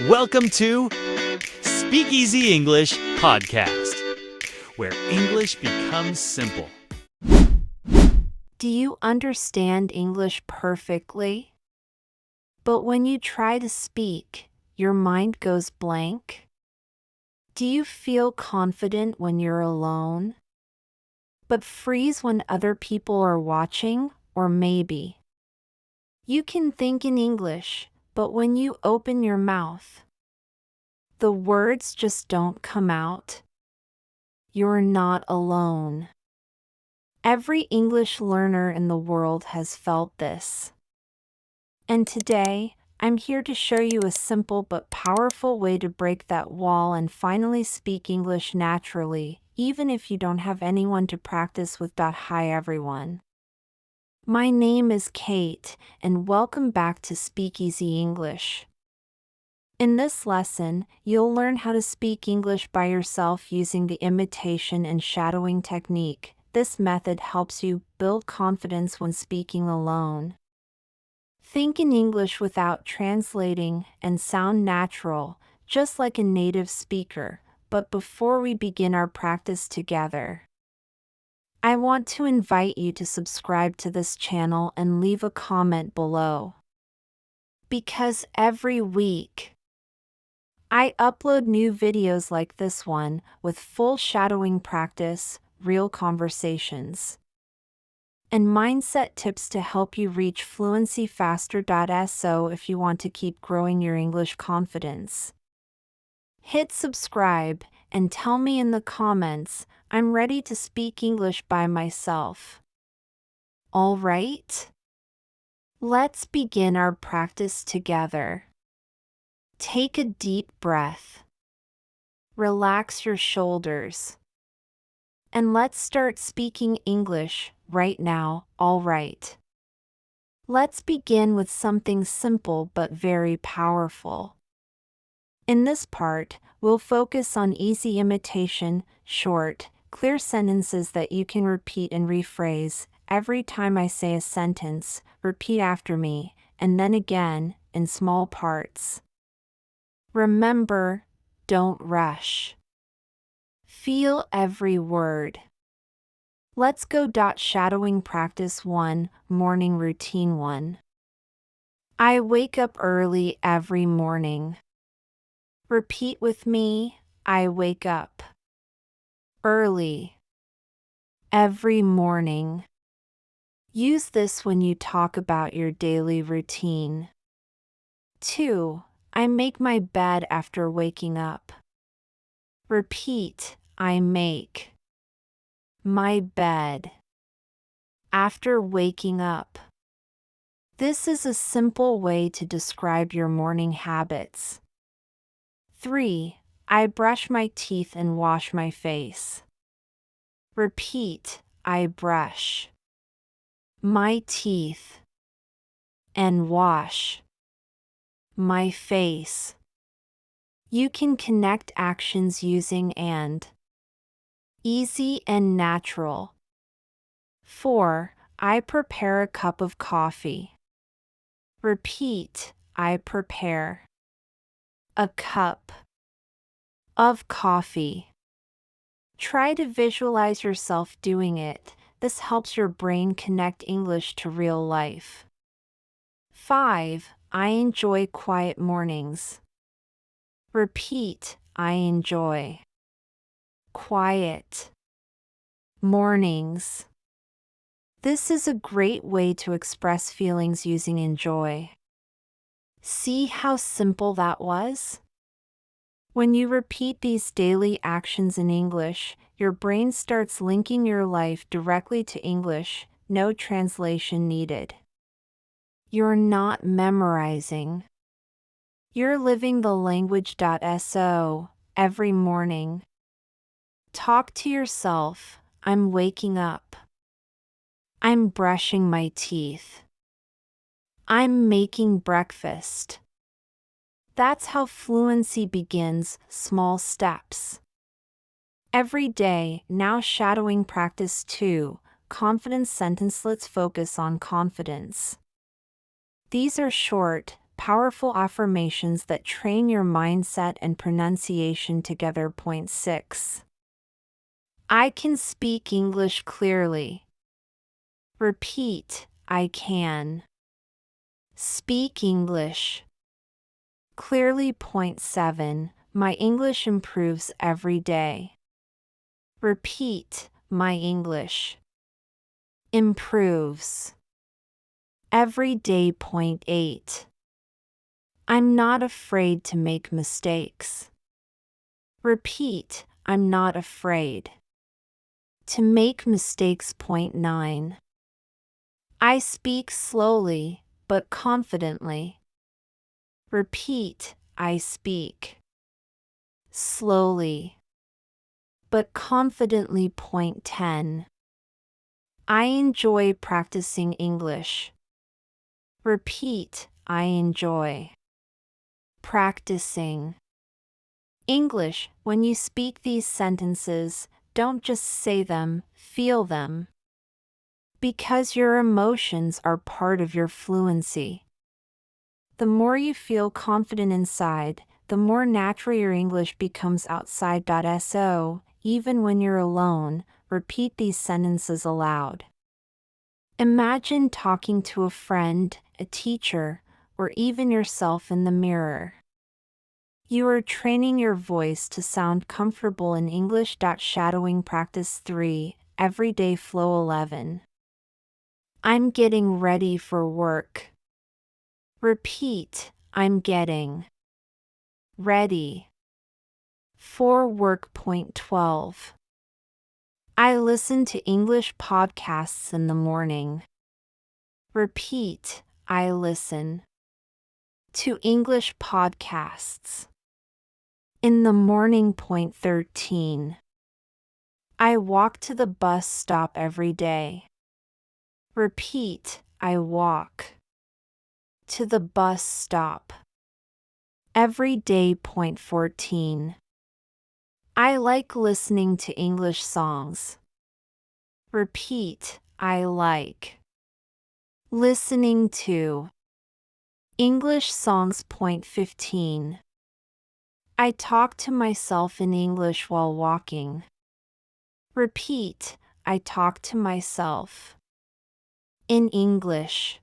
Welcome to Speakeasy English Podcast, where English becomes simple. Do you understand English perfectly? But when you try to speak, your mind goes blank? Do you feel confident when you're alone, but freeze when other people are watching, or maybe? You can think in English, but when you open your mouth, the words just don't come out. You're not alone. Every English learner in the world has felt this. And today, I'm here to show you a simple but powerful way to break that wall and finally speak English naturally, even if you don't have anyone to practice with. Hi everyone. My name is Kate, and welcome back to Speakeasy English. In this lesson, you'll learn how to speak English by yourself using the imitation and shadowing technique. This method helps you build confidence when speaking alone. Think in English without translating and sound natural, just like a native speaker. But before we begin our practice together, I want to invite you to subscribe to this channel and leave a comment below. Because every week, I upload new videos like this one with full shadowing practice, real conversations, and mindset tips to help you reach fluency faster. So if you want to keep growing your English confidence, hit subscribe and tell me in the comments, I'm ready to speak English by myself. All right? Let's begin our practice together. Take a deep breath. Relax your shoulders. And let's start speaking English right now, all right? Let's begin with something simple but very powerful. In this part, we'll focus on easy imitation, short, clear sentences that you can repeat and rephrase. Every time I say a sentence, repeat after me, and then again, in small parts. Remember, don't rush. Feel every word. Let's go. Shadowing practice 1, morning routine 1. I wake up early every morning. Repeat with me, I wake up early every morning. Use this when you talk about your daily routine. 2. I make my bed after waking up. Repeat, I make my bed after waking up. This is a simple way to describe your morning habits. 3. I brush my teeth and wash my face. Repeat, I brush my teeth and wash my face. You can connect actions using and. Easy and natural. 4. I prepare a cup of coffee. Repeat, I prepare a cup of coffee. Try to visualize yourself doing it. This helps your brain connect English to real life. 5. I enjoy quiet mornings. Repeat, I enjoy quiet mornings. This is a great way to express feelings using enjoy. See how simple that was? When you repeat these daily actions in English, your brain starts linking your life directly to English, no translation needed. You're not memorizing. You're living the language. So, every morning, talk to yourself, I'm waking up. I'm brushing my teeth. I'm making breakfast. That's how fluency begins, small steps. Every day. Now shadowing practice 2, confidence sentence. Let's focus on confidence. These are short, powerful affirmations that train your mindset and pronunciation together. Point 6. I can speak English clearly. Repeat, I can speak English clearly. Point 7. My English improves every day. Repeat, my English improves every day. Point 8. I'm not afraid to make mistakes. Repeat, I'm not afraid to make mistakes. Point 9. I speak slowly, but confidently. Repeat, I speak slowly, but confidently. Point 10. I enjoy practicing English. Repeat, I enjoy practicing English. When you speak these sentences, don't just say them, feel them. Because your emotions are part of your fluency. The more you feel confident inside, the more natural your English becomes outside. So, even when you're alone, repeat these sentences aloud. Imagine talking to a friend, a teacher, or even yourself in the mirror. You are training your voice to sound comfortable in English. Shadowing practice 3, Everyday Flow 11. I'm getting ready for work. Repeat, I'm getting ready for work. Point 12. I listen to English podcasts in the morning. Repeat, I listen to English podcasts in the morning. Point 13. I walk to the bus stop every day. Repeat, I walk to the bus stop every day. Point 14. I like listening to English songs. Repeat, I like listening to English songs. Point 15. I talk to myself in English while walking. Repeat, I talk to myself in English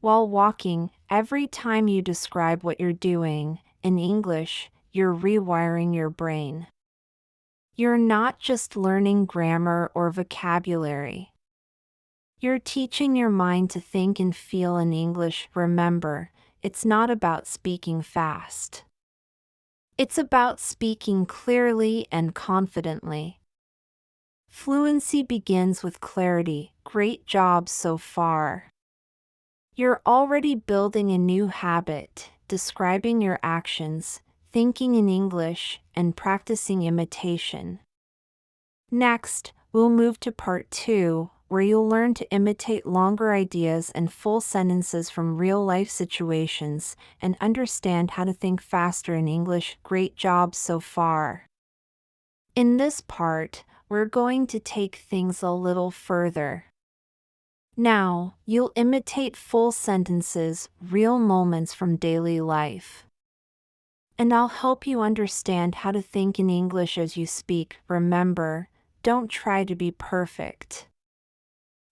while walking. Every time you describe what you're doing in English, you're rewiring your brain. You're not just learning grammar or vocabulary. You're teaching your mind to think and feel in English. Remember, it's not about speaking fast. It's about speaking clearly and confidently. Fluency begins with clarity. Great job so far. You're already building a new habit, describing your actions, thinking in English, and practicing imitation. Next, we'll move to part 2, where you'll learn to imitate longer ideas and full sentences from real-life situations and understand how to think faster in English. Great job so far. In this part, we're going to take things a little further. Now, you'll imitate full sentences, real moments from daily life. And I'll help you understand how to think in English as you speak. Remember, don't try to be perfect.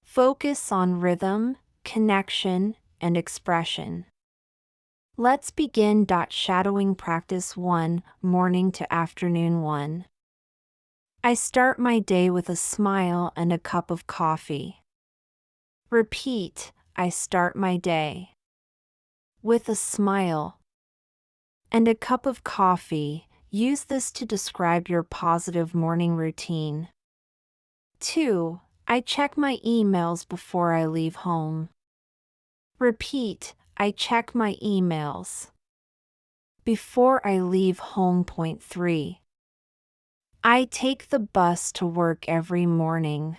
Focus on rhythm, connection, and expression. Let's begin. Shadowing practice 1, morning to afternoon 1. I start my day with a smile and a cup of coffee. Repeat, I start my day with a smile and a cup of coffee. Use this to describe your positive morning routine. 2. I check my emails before I leave home. Repeat, I check my emails before I leave home. Point 3. I take the bus to work every morning.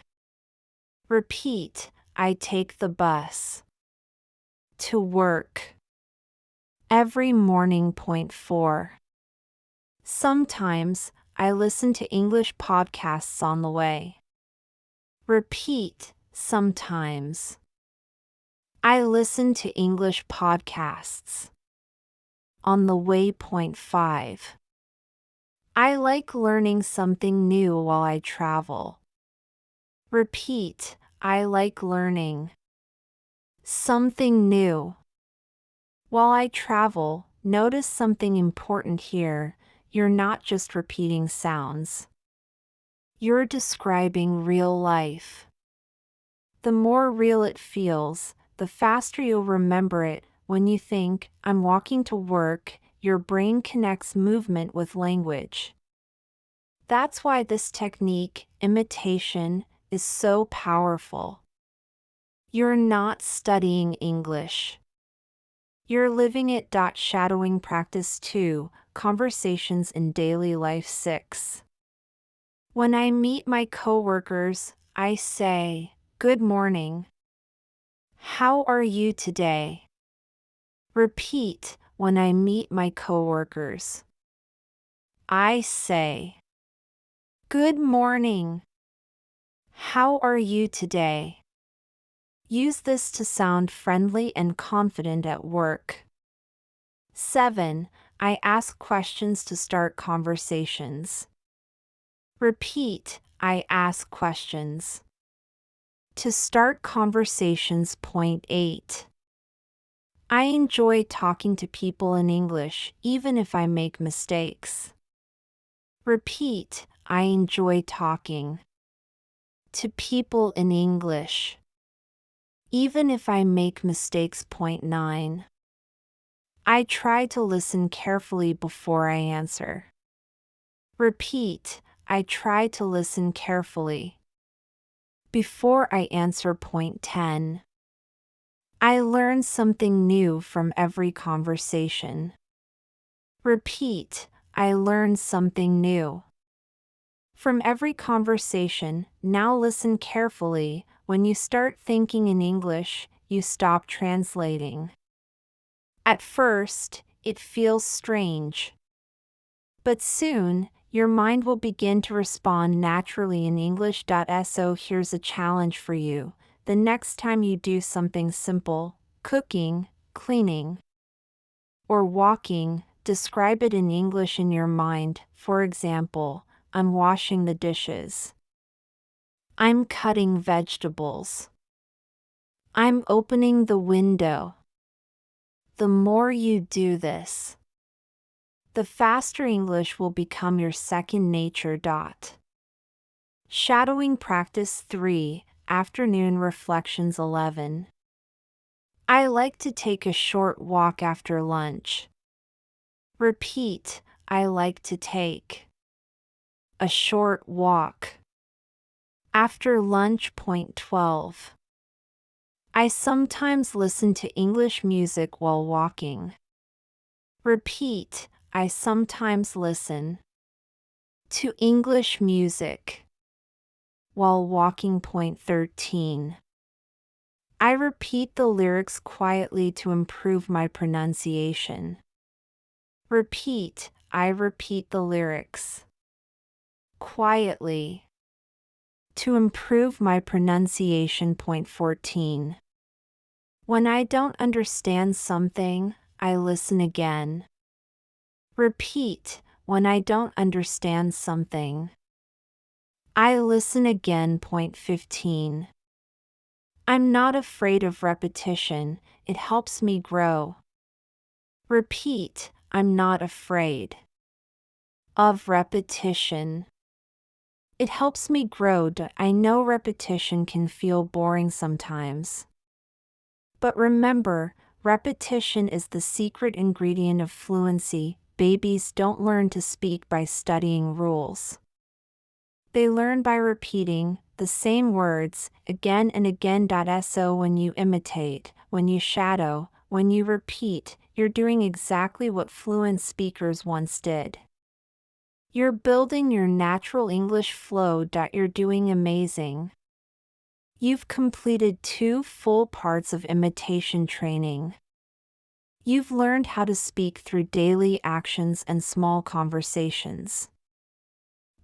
Repeat, I take the bus to work every morning. Point 4. Sometimes, I listen to English podcasts on the way. Repeat, sometimes. I listen to English podcasts. On the way, point 5. I like learning something new while I travel. Repeat, I like learning something new. While I travel, notice something important here. You're not just repeating sounds. You're describing real life. The more real it feels, the faster you'll remember it. When you think, I'm walking to work, your brain connects movement with language. That's why this technique, imitation, is so powerful. You're not studying English. You're living it. Shadowing practice 2, conversations in daily life 6. When I meet my coworkers, I say, "Good morning. How are you today?" Repeat, when I meet my coworkers, I say, "Good morning. How are you today?" Use this to sound friendly and confident at work. 7. I ask questions to start conversations. Repeat, I ask questions. To start conversations, point 8. I enjoy talking to people in English, even if I make mistakes. Repeat, I enjoy talking to people in English, even if I make mistakes. Point 9. I try to listen carefully before I answer. Repeat, I try to listen carefully before I answer. Point 10. I learn something new from every conversation. Repeat, I learn something new from every conversation. Now listen carefully. When you start thinking in English, you stop translating. At first, it feels strange. But soon, your mind will begin to respond naturally in English. So here's a challenge for you. The next time you do something simple, cooking, cleaning, or walking, describe it in English in your mind. For example, I'm washing the dishes. I'm cutting vegetables. I'm opening the window. The more you do this, the faster English will become your second nature. Shadowing practice 3, afternoon reflections 11. I like to take a short walk after lunch. Repeat, I like to take a short walk after lunch. Point 12. I sometimes listen to English music while walking. Repeat, I sometimes listen to English music while walking. Point 13. I repeat the lyrics quietly to improve my pronunciation. Repeat, I repeat the lyrics quietly to improve my pronunciation. Point 14. When I don't understand something, I listen again. Repeat, when I don't understand something, I listen again. Point 15. I'm not afraid of repetition, it helps me grow. Repeat, I'm not afraid of repetition. It helps me grow. I know repetition can feel boring sometimes. But remember, repetition is the secret ingredient of fluency. Babies don't learn to speak by studying rules. They learn by repeating the same words again and again. So when you imitate, when you shadow, when you repeat, you're doing exactly what fluent speakers once did. You're building your natural English flow. You're doing amazing. You've completed 2 full parts of imitation training. You've learned how to speak through daily actions and small conversations.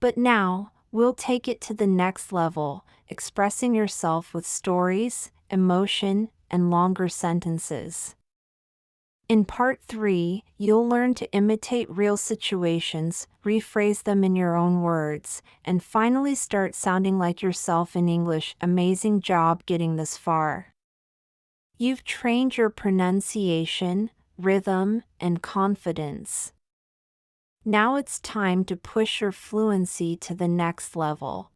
But now, we'll take it to the next level, expressing yourself with stories, emotion, and longer sentences. In Part 3, you'll learn to imitate real situations, rephrase them in your own words, and finally start sounding like yourself in English. Amazing job getting this far. You've trained your pronunciation, rhythm, and confidence. Now it's time to push your fluency to the next level.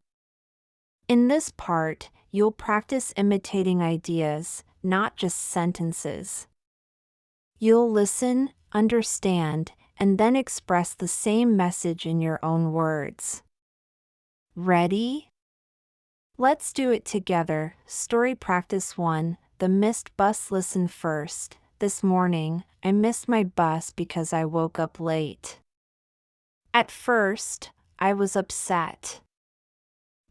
In this part, you'll practice imitating ideas, not just sentences. You'll listen, understand, and then express the same message in your own words. Ready? Let's do it together. Story practice 1. The missed bus. Listen first. This morning, I missed my bus because I woke up late. At first, I was upset.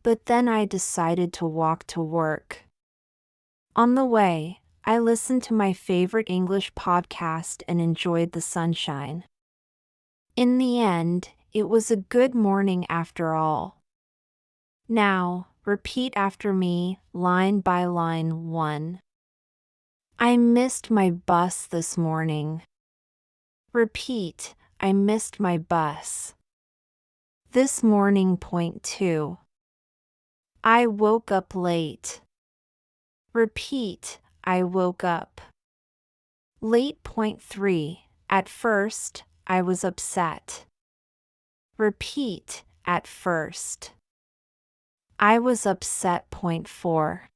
But then I decided to walk to work. On the way, I listened to my favorite English podcast and enjoyed the sunshine. In the end, it was a good morning after all. Now, repeat after me, line by line. 1. I missed my bus this morning. Repeat, I missed my bus. This morning. Point 2. I woke up late. Repeat, I woke up late. Point 3. At first, I was upset. Repeat, at first. I was upset. Point 4.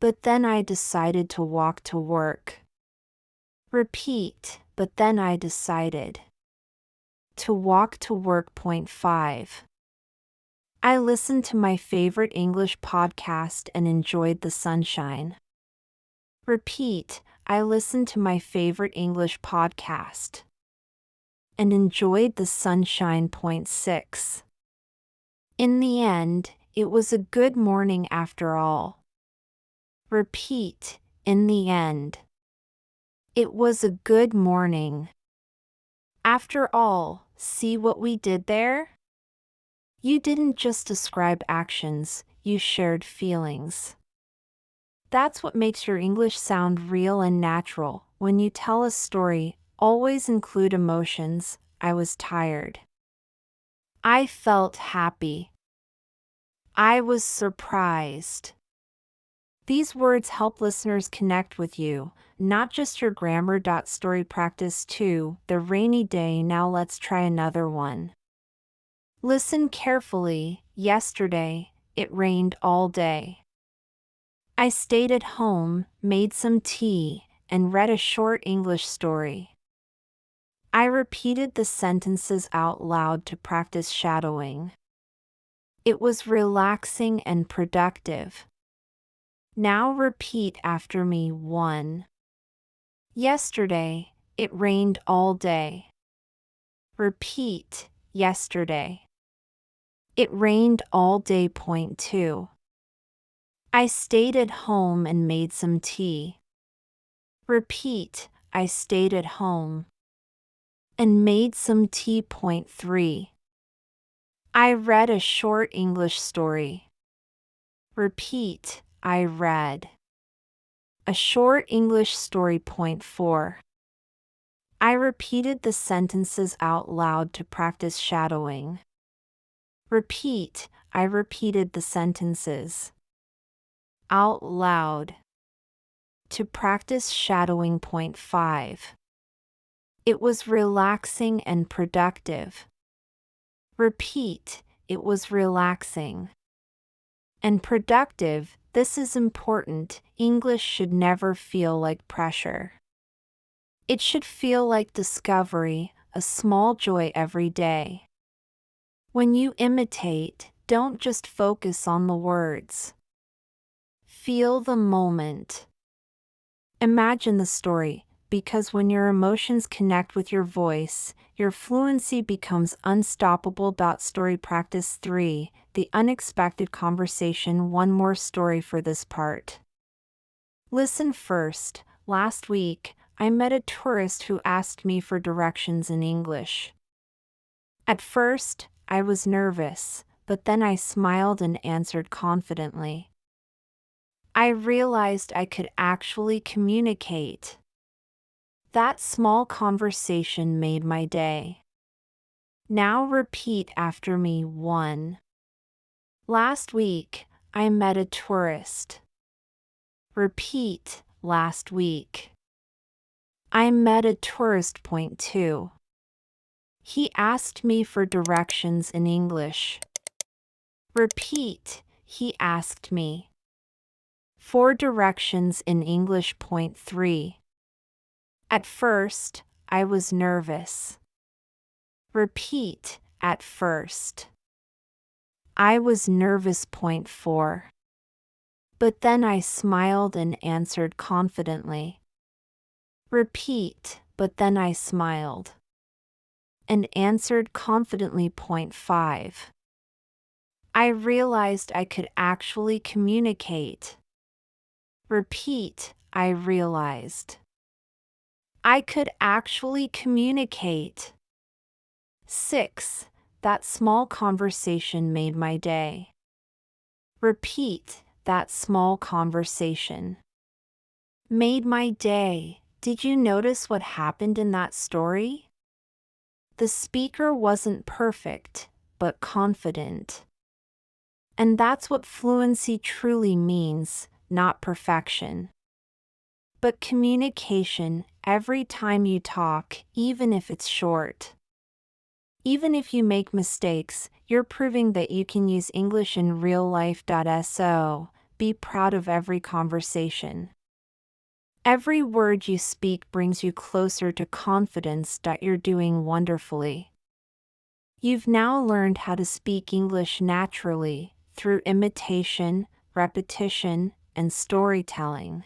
But then I decided to walk to work. Repeat, but then I decided to walk to work. Point 5. I listened to my favorite English podcast and enjoyed the sunshine. Repeat, I listened to my favorite English podcast and enjoyed the sunshine. Point 6. In the end, it was a good morning after all. Repeat, in the end. It was a good morning. After all, see what we did there? You didn't just describe actions, you shared feelings. That's what makes your English sound real and natural. When you tell a story, always include emotions. I was tired. I felt happy. I was surprised. These words help listeners connect with you, not just your grammar. Story practice 2. The rainy day. Now let's try another one. Listen carefully. Yesterday, it rained all day. I stayed at home, made some tea, and read a short English story. I repeated the sentences out loud to practice shadowing. It was relaxing and productive. Now repeat after me. 1. Yesterday, it rained all day. Repeat, yesterday. It rained all day. Point 2. I stayed at home and made some tea. Repeat, I stayed at home and made some tea. Point 3. I read a short English story. Repeat, I read a short English story. Point 4. I repeated the sentences out loud to practice shadowing. Repeat, I repeated the sentences out loud to practice shadowing. Point 5. It was relaxing and productive. Repeat, it was relaxing and productive. This is important. English should never feel like pressure. It should feel like discovery, a small joy every day. When you imitate, don't just focus on the words. Feel the moment. Imagine the story, because when your emotions connect with your voice, your fluency becomes unstoppable. Story practice 3. The unexpected conversation. One more story for this part. Listen first. Last week, I met a tourist who asked me for directions in English. At first, I was nervous, but then I smiled and answered confidently. I realized I could actually communicate. That small conversation made my day. Now repeat after me. 1. Last week, I met a tourist. Repeat, last week. I met a tourist. 2. He asked me for directions in English. Repeat, he asked me for directions in English. 3. At first, I was nervous. Repeat, at first. I was nervous. 4. But then I smiled and answered confidently. Repeat, but then I smiled and answered confidently. 5. I realized I could actually communicate. Repeat, I realized I could actually communicate. 6. That small conversation made my day. Repeat, that small conversation made my day. Did you notice what happened in that story? The speaker wasn't perfect, but confident. And that's what fluency truly means, not perfection, but communication. Every time you talk, even if it's short, even if you make mistakes, you're proving that you can use English in real life. So, be proud of every conversation. Every word you speak brings you closer to confidence. You're doing wonderfully. You've now learned how to speak English naturally through imitation, repetition, and storytelling.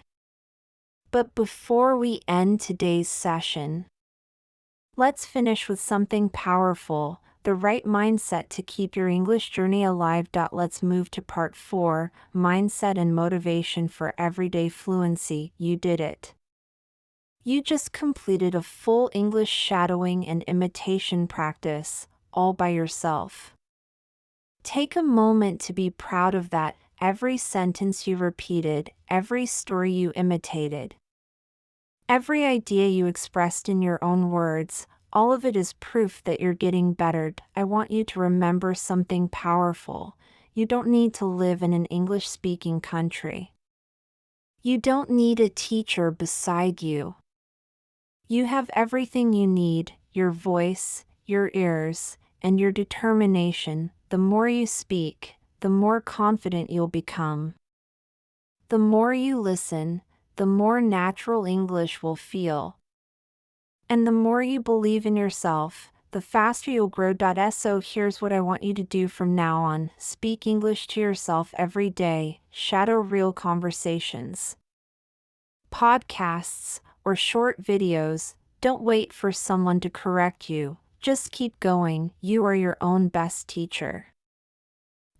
But before we end today's session, let's finish with something powerful, the right mindset to keep your English journey alive. Let's move to part 4, mindset and motivation for everyday fluency. You did it. You just completed a full English shadowing and imitation practice, all by yourself. Take a moment to be proud of that. Every sentence you repeated, every story you imitated, every idea you expressed in your own words, all of it is proof that you're getting better. I want you to remember something powerful. You don't need to live in an English-speaking country. You don't need a teacher beside you. You have everything you need: your voice, your ears, and your determination. The more you speak, the more confident you'll become. The more you listen, the more natural English will feel. And the more you believe in yourself, the faster you'll grow. So here's what I want you to do from now on. Speak English to yourself every day. Shadow real conversations, podcasts, or short videos. Don't wait for someone to correct you. Just keep going. You are your own best teacher.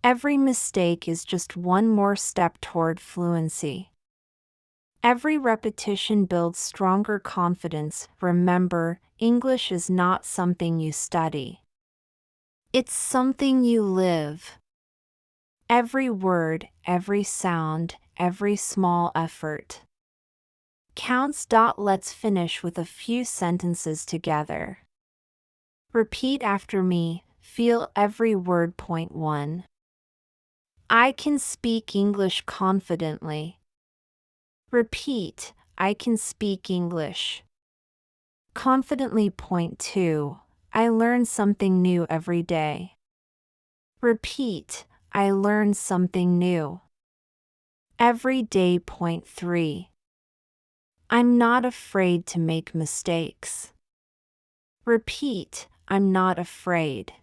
Every mistake is just one more step toward fluency. Every repetition builds stronger confidence. Remember, English is not something you study. It's something you live. Every word, every sound, every small effort counts. Let's finish with a few sentences together. Repeat after me. Feel every word. 1. I can speak English confidently. Repeat, I can speak English confidently. 2. I learn something new every day. Repeat, I learn something new every day. 3. I'm not afraid to make mistakes. Repeat, I'm not afraid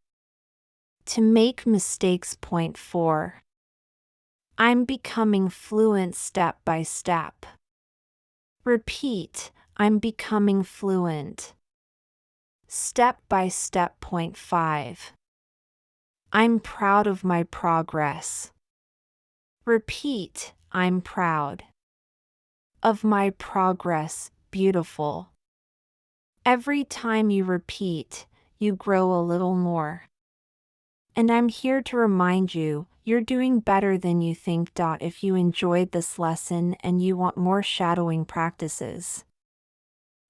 to make mistakes. 4. I'm becoming fluent step by step. Repeat, I'm becoming fluent step by step. 5. I'm proud of my progress. Repeat, I'm proud of my progress. Beautiful. Every time you repeat, you grow a little more. And I'm here to remind you, You're doing better than you think. If you enjoyed this lesson and you want more shadowing practices,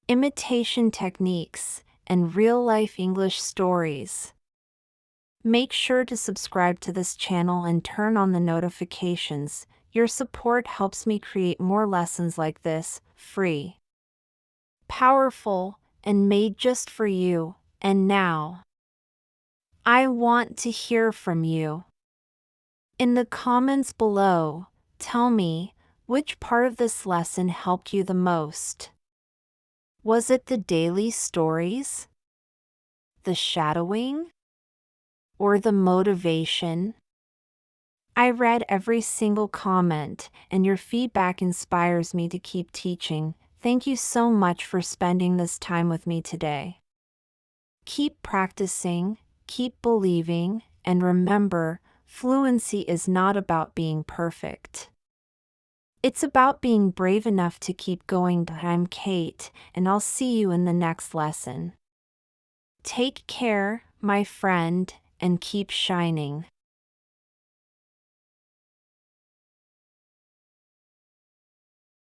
imitation techniques, and real-life English stories, make sure to subscribe to this channel and turn on the notifications. Your support helps me create more lessons like this, free, powerful, and made just for you. And now, I want to hear from you. In the comments below, tell me, which part of this lesson helped you the most? Was it the daily stories, the shadowing, or the motivation? I read every single comment, and your feedback inspires me to keep teaching. Thank you so much for spending this time with me today. Keep practicing, keep believing, and remember, fluency is not about being perfect. It's about being brave enough to keep going. I'm Kate, and I'll see you in the next lesson. Take care, my friend, and keep shining.